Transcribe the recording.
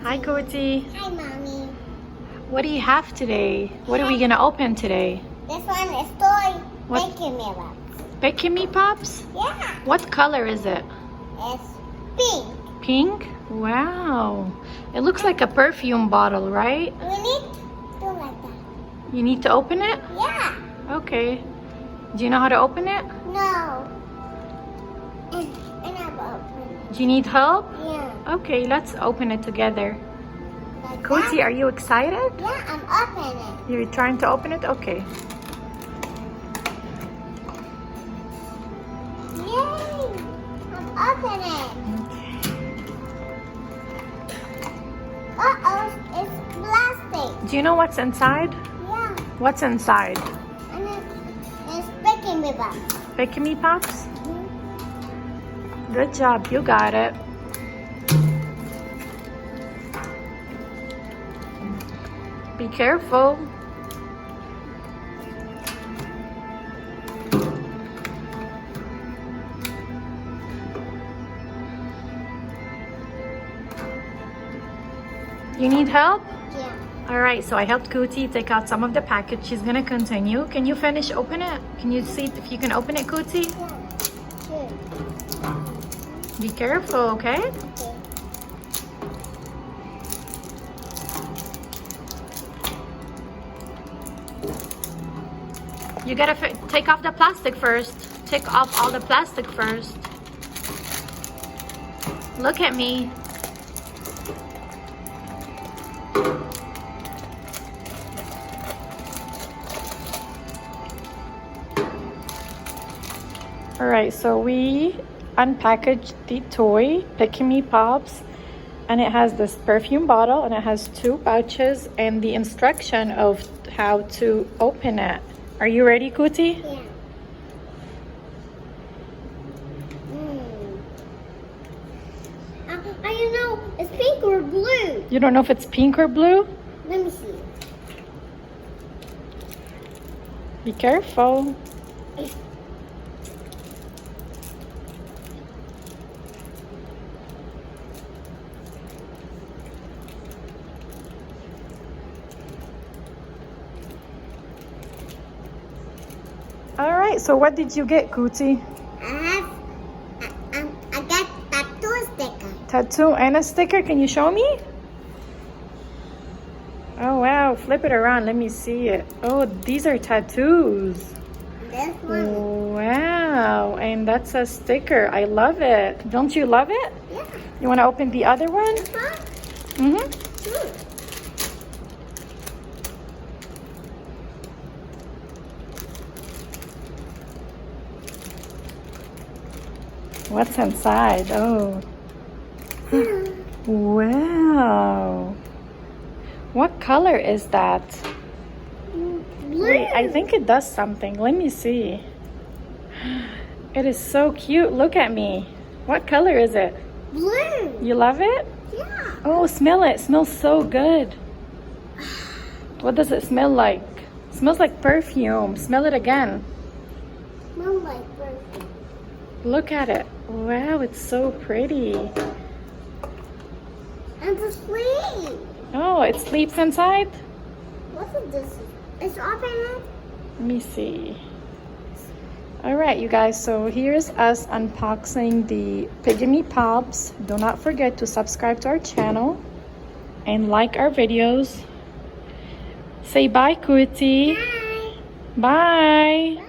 Hi, Kooty. Hi, Mommy. What do you have today? What are we gonna open today? This one is toy What? Pikmi box. Pikmi Pops? Yeah, What color is it? it's pink. Pink? Wow. It looks like a perfume bottle, right? We need to do like that. You need to open it? Yeah. Okay. Do you know how to open it? No. And I've opened it. Do you need help? Yeah. Okay, let's open it together. Like Kooty, that? are you excited? Yeah, I'm opening it. You're trying to open it? Okay. Yay! I'm opening it. Uh-oh, it's plastic. Do you know what's inside? Yeah. What's inside? And it's Pikmi box. Pikmi Pops? Good job, you got it. Be careful. You need help? Yeah. All right, so I helped Kooty take out some of the package. She's gonna continue. Can you finish open it? Can you see if you can open it, Kooty? Yeah. Sure. Be careful, okay? Okay. You gotta take off the plastic first. Take off all the plastic first. Look at me. All right, so we unpackaged the toy Pikmi Pops, and it has this perfume bottle, and it has 2 pouches and the instruction of how to open it. Are you ready, Kooty? Yeah. You know, it's pink or blue. You don't know if it's pink or blue? Let me see. Be careful. All right, so what did you get, Kooty? I got tattoo sticker. Tattoo and a sticker. Can you show me? Oh, wow. Flip it around. Let me see it. Oh, these are tattoos. This one. Wow. And that's a sticker. I love it. Don't you love it? Yeah. You want to open the other one? This one? Mm-hmm. Sure. What's inside? Oh. Wow. What color is that? Blue. Wait, I think it does something. Let me see. It is so cute. Look at me. What color is it? Blue. You love it? Yeah. Oh, smell it. It smells so good. What does it smell like? It smells like perfume. Smell it again. Smell like perfume. Look at it. Wow, it's so pretty. And the sleeve. Oh, it sleeps inside? What is this? It's open. Let me see. All right, you guys, so here's us unboxing the Pikmi Pops. Do not forget to subscribe to our channel and like our videos. Say bye, Kooty. Bye. Bye. Bye.